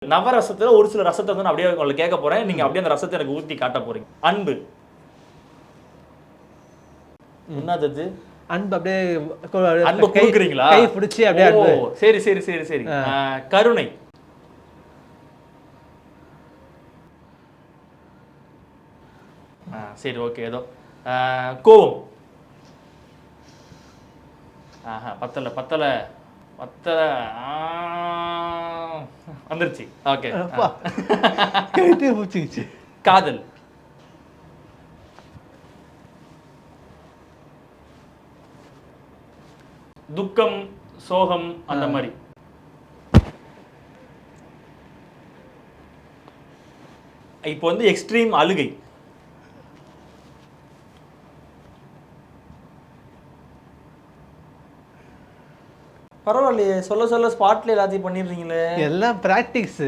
நவரசத்துல ஒரு சில ரசத்தை வந்து நான் அப்படியே உங்களுக்கு கேட்க போறேன். நீங்க அப்படியே அந்த ரசத்தை எனக்கு ஊத்தி காட்ட போறீங்க. அன்பு. என்னது அது? அன்பு அப்படியே அன்பு கொடுக்குறீங்களா? கை பிடிச்சி அப்படியே அன்பு. சரி சரி சரி சரி. கருணை. சரி ஓகே ஏதோ. கோவம். பத்தல பத்தல பத்தல. வந்துருச்சு. ஓகே. கைத்தே பூச்சிச்சு. காதல். துக்கம், சோகம் அந்த மாதிரி. இப்போ வந்து எக்ஸ்ட்ரீம் அழுகை. பரவாயில்லையே, சொல்ல சொல்ல ஸ்பாட்ல எல்லாத்தையும் பண்ணிடுறீங்களே. எல்லாம் பிராக்டிஸ்.